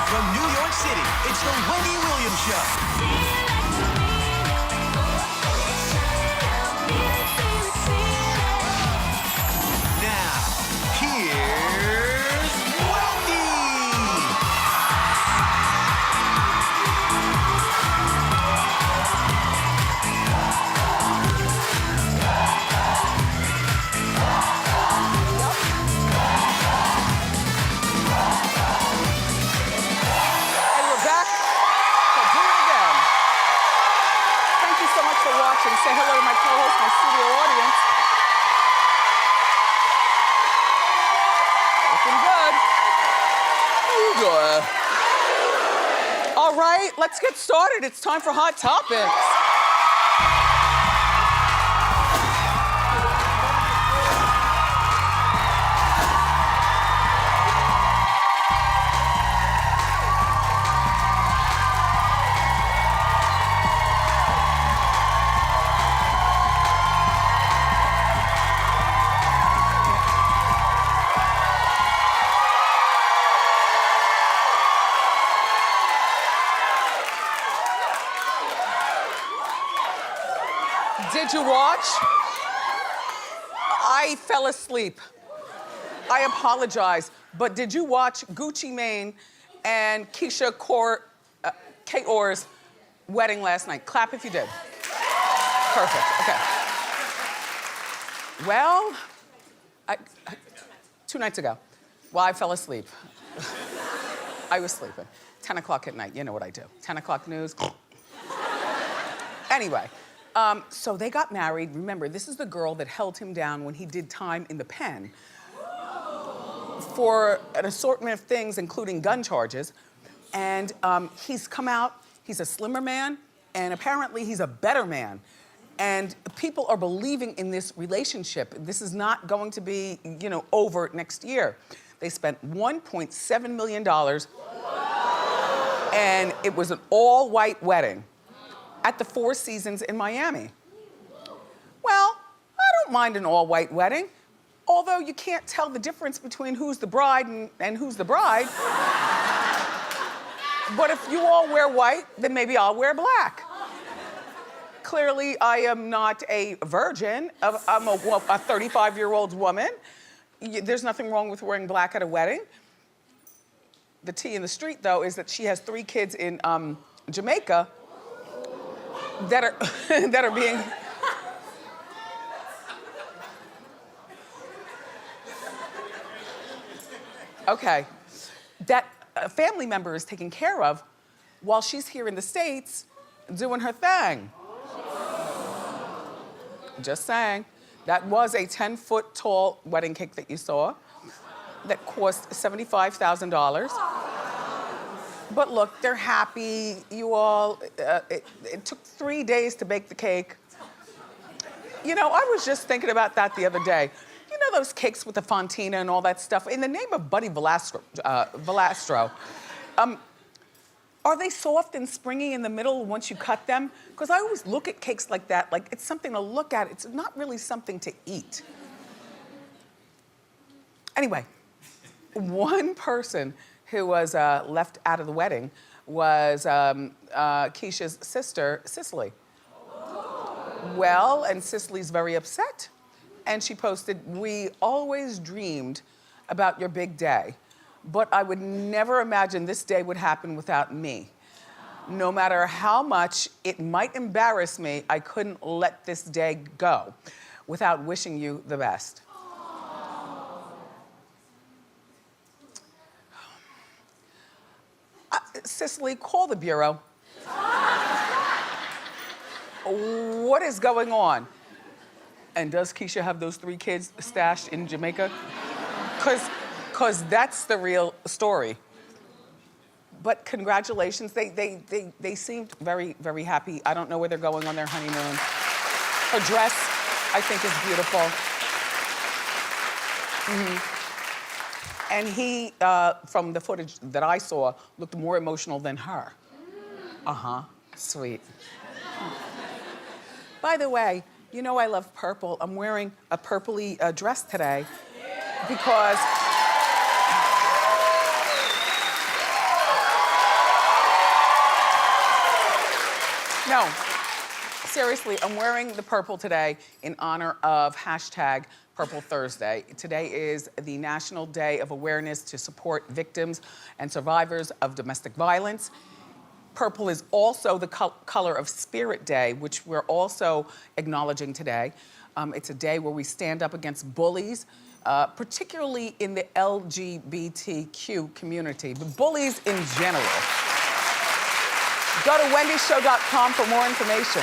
From New York City, it's the Wendy Williams Show. Now, here's Wendy. And we're back to do it again. Thank you so much for watching. Say hello to my co-host, my studio audience. Looking good. Good. All right, let's get started. It's time for Hot Topics. Did you watch? I fell asleep. I apologize. But did you watch Gucci Mane and Keyshia Kaor's wedding last night? Clap if you did. Perfect, okay. Well, 2 nights ago, while I fell asleep, I was sleeping. 10 o'clock at night, you know what I do. 10 o'clock news. Anyway. So they got married. Remember, this is the girl that held him down when he did time in the pen for an assortment of things, including gun charges. And he's come out, he's a slimmer man, and apparently he's a better man. And people are believing in this relationship. This is not going to be, over next year. They spent $1.7 million, and it was an all-white wedding at the Four Seasons in Miami. Well, I don't mind an all-white wedding, although you can't tell the difference between who's the bride and who's the bride. But if you all wear white, then maybe I'll wear black. Clearly, I am not a virgin. I'm a 35-year-old woman. There's nothing wrong with wearing black at a wedding. The tea in the street, though, is that she has 3 kids in Jamaica that are being okay, that a family member is taking care of while she's here in the States doing her thing. Just saying. That was a 10-foot tall wedding cake that you saw that cost $75,000. But look, they're happy, you all. It took 3 days to bake the cake. I was just thinking about that the other day. You know those cakes with the fontina and all that stuff? In the name of Buddy Valastro, are they soft and springy in the middle once you cut them? Because I always look at cakes like that, like it's something to look at. It's not really something to eat. Anyway, one person who was left out of the wedding was Keyshia's sister, Cicely. Well, and Cicely's very upset. And she posted, "We always dreamed about your big day, but I would never imagine this day would happen without me. No matter how much it might embarrass me, I couldn't let this day go without wishing you the best." Cicely, call the Bureau. What is going on? And does Keyshia have those 3 kids stashed in Jamaica? Because that's the real story. But congratulations, they seemed very, very happy. I don't know where they're going on their honeymoon. Her dress, I think, is beautiful. And he, from the footage that I saw, looked more emotional than her. Sweet. By the way, you know I love purple. I'm wearing a purpley dress today because No, seriously, I'm wearing the purple today in honor of hashtag Purple Thursday. Today is the National Day of Awareness to support victims and survivors of domestic violence. Purple is also the color of Spirit Day, which we're also acknowledging today. It's a day where we stand up against bullies, particularly in the LGBTQ community, but bullies in general. Go to wendyshow.com for more information.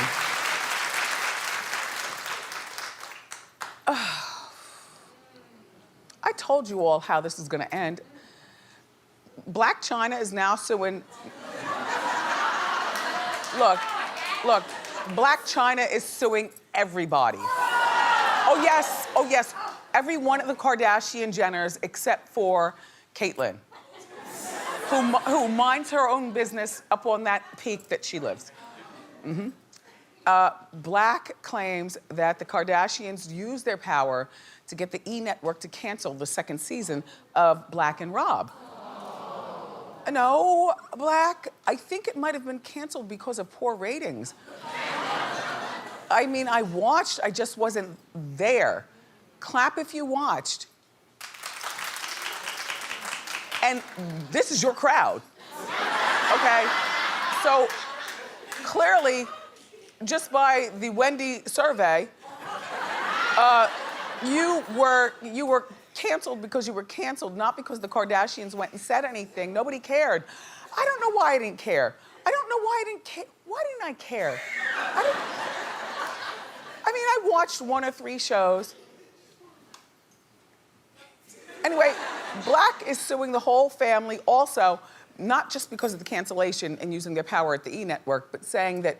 I told you all how this is gonna end. Blac Chyna is now suing. Look, Blac Chyna is suing everybody. Oh yes, every one of the Kardashian Jenners except for Caitlyn, who minds her own business up on that peak that she lives. Blac claims that the Kardashians used their power to get the E! Network to cancel the second season of Black and Rob. No, Blac, I think it might have been canceled because of poor ratings. I mean, I watched, I just wasn't there. Clap if you watched. And this is your crowd, okay? So clearly, just by the Wendy survey, you were canceled because you were canceled, not because the Kardashians went and said anything. Nobody cared. I don't know why I didn't care. I don't know why I didn't care. Why didn't I care? I mean, I watched 1 or 3 shows. Anyway, Blac is suing the whole family also, not just because of the cancellation and using their power at the E! Network, but saying that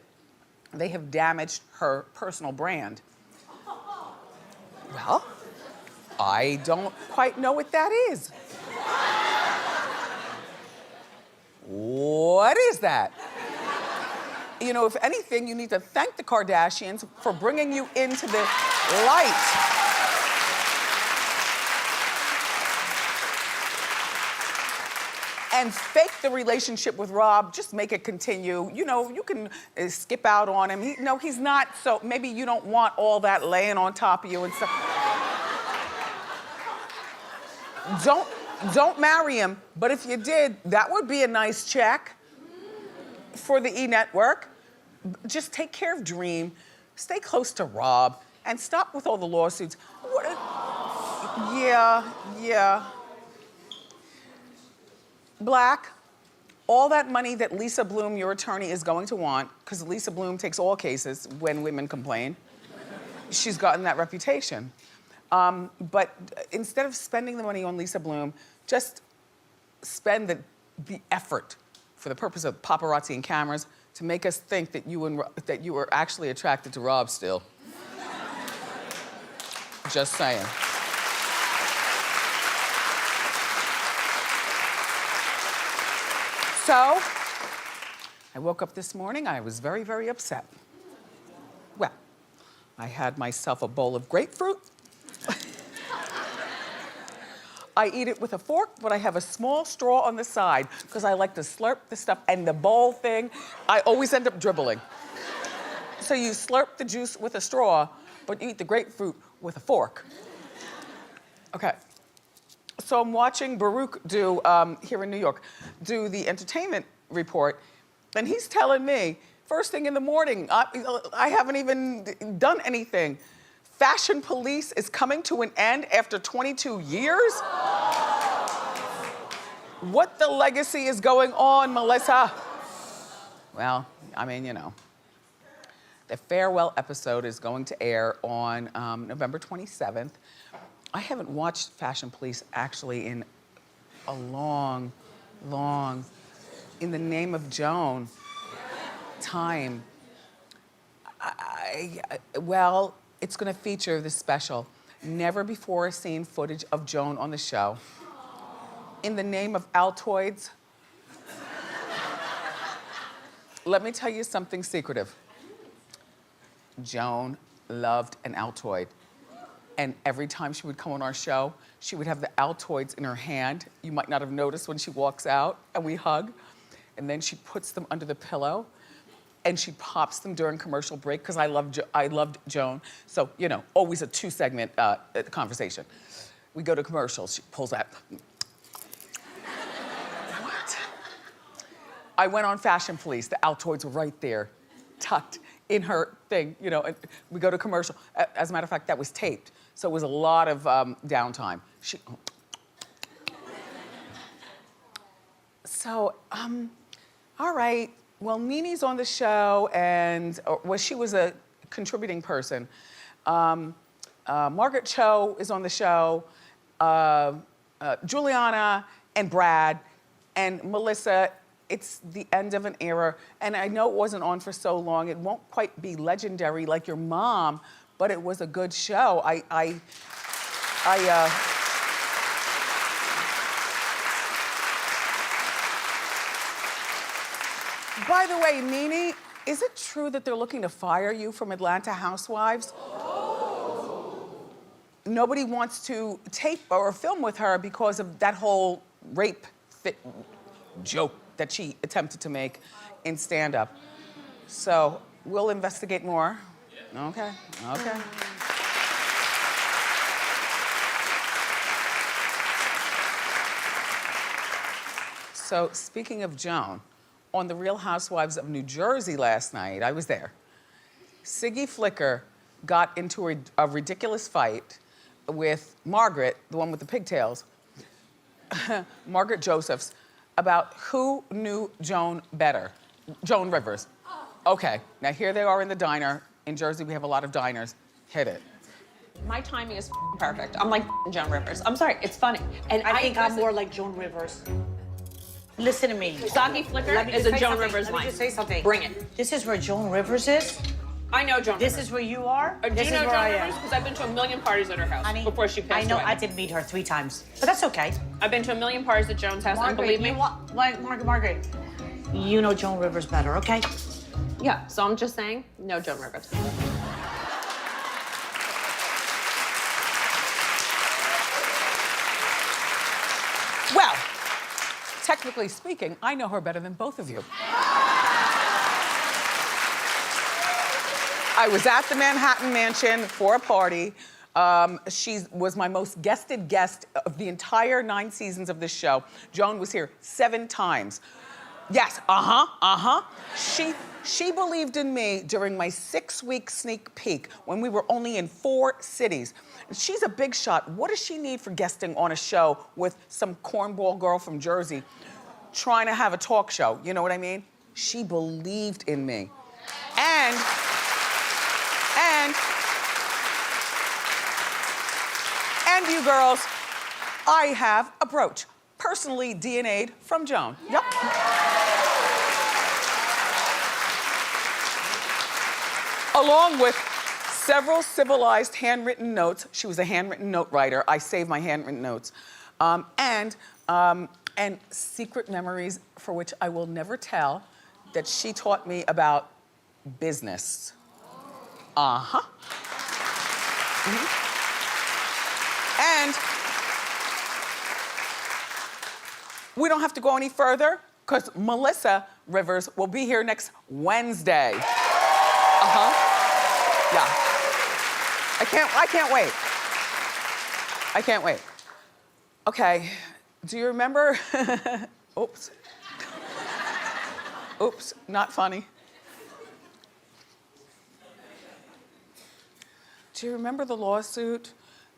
they have damaged her personal brand. Well, I don't quite know what that is. What is that? You know, if anything, you need to thank the Kardashians for bringing you into the light. And fake the relationship with Rob, just make it continue. You know, you can skip out on him. He's not, so maybe you don't want all that laying on top of you and stuff. Don't marry him, but if you did, that would be a nice check for the E! Network. Just take care of Dream, stay close to Rob, and stop with all the lawsuits. Yeah. Blac, all that money that Lisa Bloom, your attorney, is going to want, because Lisa Bloom takes all cases when women complain, she's gotten that reputation. But instead of spending the money on Lisa Bloom, just spend the effort for the purpose of paparazzi and cameras to make us think that you were actually attracted to Rob still. Just saying. So, I woke up this morning, I was very, very upset. Well, I had myself a bowl of grapefruit. I eat it with a fork, but I have a small straw on the side because I like to slurp the stuff, and the bowl thing, I always end up dribbling. So you slurp the juice with a straw, but you eat the grapefruit with a fork. Okay. So I'm watching Baruch do, here in New York, do the entertainment report, and he's telling me, first thing in the morning, I haven't even done anything. Fashion Police is coming to an end after 22 years? What the legacy is going on, Melissa? Well, I mean, you know. The farewell episode is going to air on November 27th. I haven't watched Fashion Police actually in a long, in the name of Joan, time. Well, it's gonna feature this special, never before seen footage of Joan on the show. In the name of Altoids, let me tell you something secretive. Joan loved an Altoid. And every time she would come on our show, she would have the Altoids in her hand. You might not have noticed when she walks out and we hug. And then she puts them under the pillow. and she pops them during commercial break because I loved Joan. So, you know, always a 2-segment conversation. We go to commercials, she pulls that. What? I went on Fashion Police, the Altoids were right there, tucked in her thing, you know, and we go to commercial. As a matter of fact, that was taped, so it was a lot of downtime. So, all right, well, Nene's on the show, and she was a contributing person. Margaret Cho is on the show, Juliana and Brad and Melissa. It's the end of an era, and I know it wasn't on for so long. It won't quite be legendary like your mom, but it was a good show. By the way, Nene, is it true that they're looking to fire you from Atlanta Housewives? Nobody wants to tape or film with her because of that whole rape joke that she attempted to make in stand-up. So we'll investigate more. Okay. So speaking of Joan, on The Real Housewives of New Jersey last night, I was there. Siggy Flicker got into a ridiculous fight with Margaret, the one with the pigtails, Margaret Josephs, about who knew Joan better. Joan Rivers. Okay, now here they are in the diner. In Jersey, we have a lot of diners. Hit it. My timing is perfect. I'm like Joan Rivers. I'm sorry, it's funny. And I think I'm more like Joan Rivers. Listen to me. Soggy Flicker is a Joan Rivers line. Let me just say something. Bring it. This is where Joan Rivers is. I know Joan Rivers. This is where you are. Do you know Joan Rivers? Because I've been to a million parties at her house before she passed away. I did meet her 3 times, but that's okay. I've been to a million parties at Joan's house, and believe me. Margaret, you know Joan Rivers better, okay? Yeah, so I'm just saying, no Joan Rivers. Well, technically speaking, I know her better than both of you. I was at the Manhattan Mansion for a party. She was my most guested guest of the entire 9 seasons of this show. Joan was here 7 times. Yes, She believed in me during my 6-week sneak peek when we were only in 4 cities. She's a big shot. What does she need for guesting on a show with some cornball girl from Jersey trying to have a talk show? You know what I mean? She believed in me. And you girls, I have a brooch, personally DNA'd from Joan. Yep. Along with several civilized handwritten notes. She was a handwritten note writer. I save my handwritten notes. And secret memories for which I will never tell that she taught me about business. And we don't have to go any further because Melissa Rivers will be here next Wednesday. Yeah. I can't wait. I can't wait. Okay, do you remember? Oops. Oops, not funny. Do you remember the lawsuit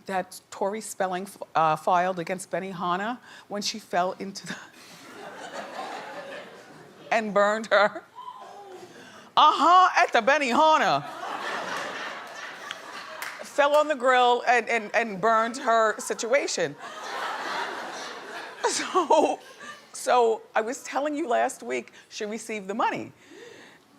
that Tori Spelling filed against Benihana when she fell into the... and burned her? At the Benihana. Fell on the grill and burned her situation. So I was telling you last week she received the money.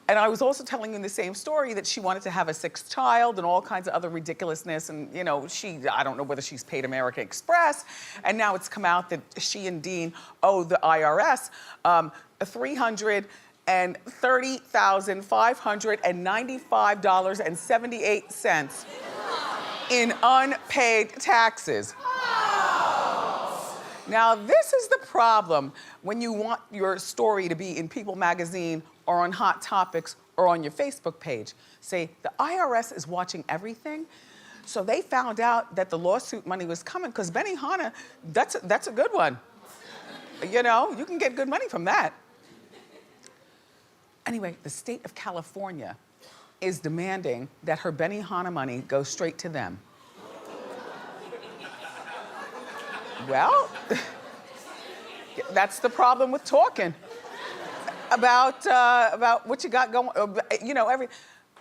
And I was also telling you in the same story that she wanted to have a 6th child and all kinds of other ridiculousness. And, you know, I don't know whether she's paid American Express. And now it's come out that she and Dean owe the IRS $330,595.78 in unpaid taxes. Now, this is the problem when you want your story to be in People magazine or on Hot Topics or on your Facebook page. Say, the IRS is watching everything, so they found out that the lawsuit money was coming, because Benihana, that's a good one. You know, you can get good money from that. Anyway, the state of California is demanding that her Benihana money go straight to them. Well, that's the problem with talking about what you got going. You know,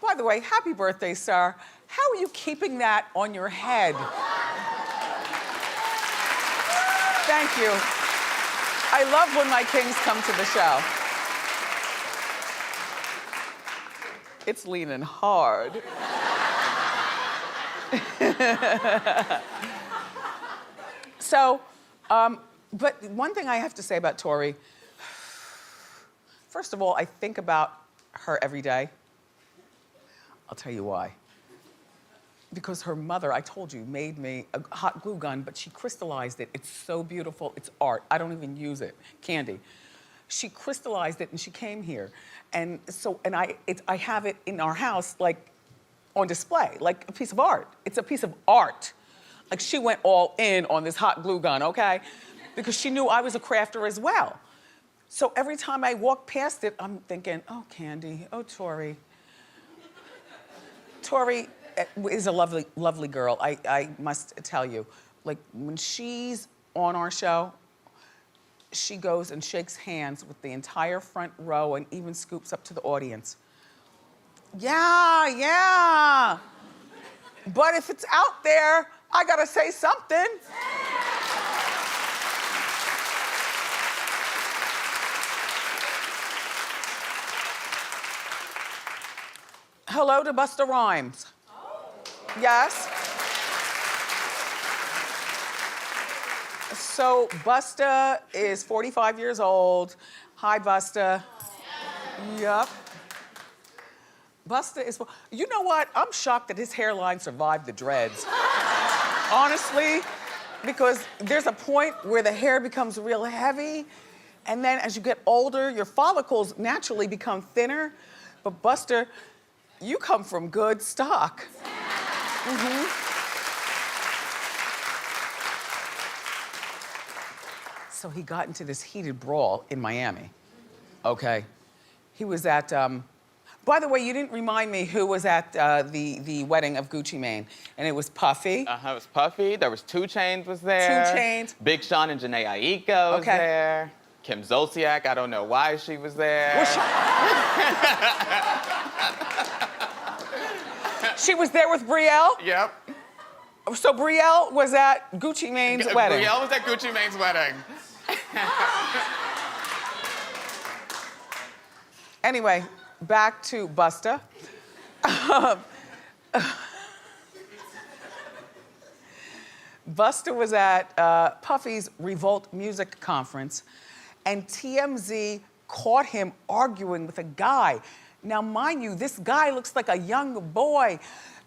By the way, happy birthday, sir. How are you keeping that on your head? Thank you. I love when my kings come to the show. It's leaning hard. So, but one thing I have to say about Tori, first of all, I think about her every day. I'll tell you why. Because her mother, I told you, made me a hot glue gun, but she crystallized it. It's so beautiful, it's art. I don't even use it, candy. She crystallized it and she came here. And so, I have it in our house, like, on display, like a piece of art. It's a piece of art. Like, she went all in on this hot glue gun, okay? Because she knew I was a crafter as well. So every time I walk past it, I'm thinking, oh, Candy, oh, Tori. Tori is a lovely, lovely girl, I must tell you. Like, when she's on our show, she goes and shakes hands with the entire front row and even scoops up to the audience. Yeah. But if it's out there, I gotta say something. Hello to Busta Rhymes. Yes. So Busta is 45 years old. Hi, Busta. Yep. Busta is, you know what? I'm shocked that his hairline survived the dreads. Honestly, because there's a point where the hair becomes real heavy, and then as you get older, your follicles naturally become thinner. But Busta, you come from good stock. So he got into this heated brawl in Miami, okay? He was at, by the way, you didn't remind me who was at the wedding of Gucci Mane, and it was Puffy. It was Puffy, there was 2 Chainz was there. 2 Chainz. Big Sean and Jhené Aiko was there. Kim Zolciak, I don't know why she was there. She was there with Brielle? Yep. So Brielle was at Gucci Mane's wedding? Brielle was at Gucci Mane's wedding. Anyway, back to Busta. Busta was at Puffy's Revolt Music Conference, and TMZ caught him arguing with a guy. Now, mind you, this guy looks like a young boy.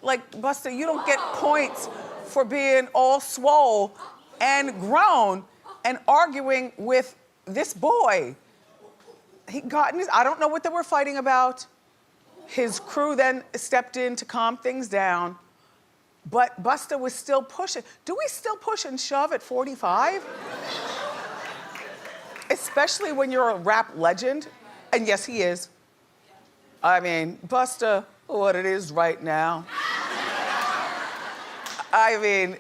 Like, Busta, you don't get points for being all swole and grown and arguing with this boy. He got in his, I don't know what they were fighting about. His crew then stepped in to calm things down. But Busta was still pushing. Do we still push and shove at 45? Especially when you're a rap legend. And yes, he is. I mean, Busta, what it is right now. I mean,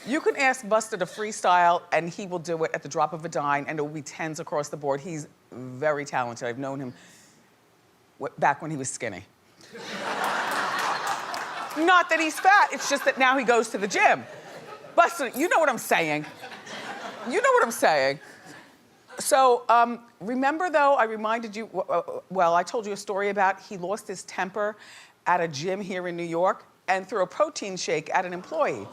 you can ask Busta to freestyle and he will do it at the drop of a dime and it will be 10s across the board. He's very talented. I've known him back when he was skinny. Not that he's fat, it's just that now he goes to the gym. Busta, you know what I'm saying. You know what I'm saying. So, remember though, I reminded you, well, I told you a story about he lost his temper at a gym here in New York and threw a protein shake at an employee.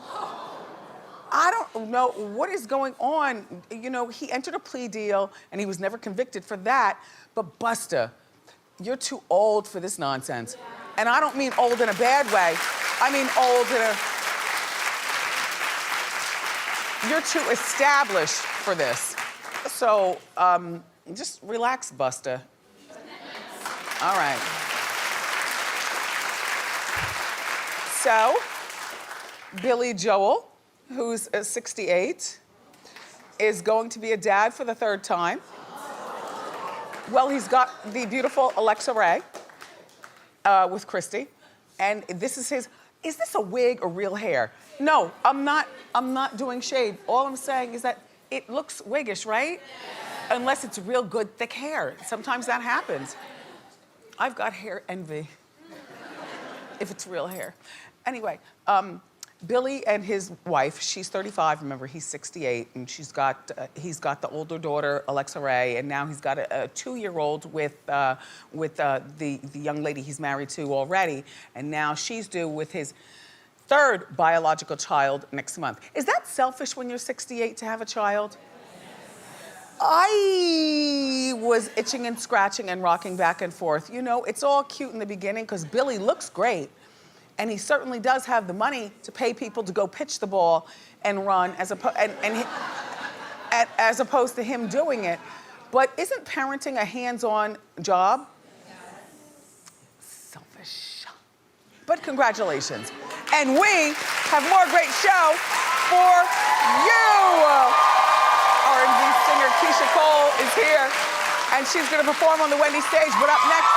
I don't know what is going on. You know, he entered a plea deal and he was never convicted for that. But Busta, you're too old for this nonsense. And I don't mean old in a bad way. I mean old in a... You're too established for this. So, just relax, Busta. All right. So, Billy Joel, who's 68, is going to be a dad for the 3rd time. Well, he's got the beautiful Alexa Ray with Christy, and this is his. Is this a wig or real hair? No, I'm not doing shade. All I'm saying is that it looks wiggish, right? Yeah. Unless it's real good, thick hair. Sometimes that happens. I've got hair envy if it's real hair. Anyway, Billy and his wife, she's 35, remember, he's 68, and he's got the older daughter, Alexa Ray, and now he's got a 2-year-old with the young lady he's married to already, and now she's due with his 3rd biological child next month. Is that selfish when you're 68 to have a child? I was itching and scratching and rocking back and forth. You know, it's all cute in the beginning because Billy looks great. And he certainly does have the money to pay people to go pitch the ball and run as opposed to him doing it. But isn't parenting a hands-on job? Selfish. But congratulations. And we have more great show for you. R&B singer Keyshia Cole is here, and she's gonna perform on the Wendy stage. But up next,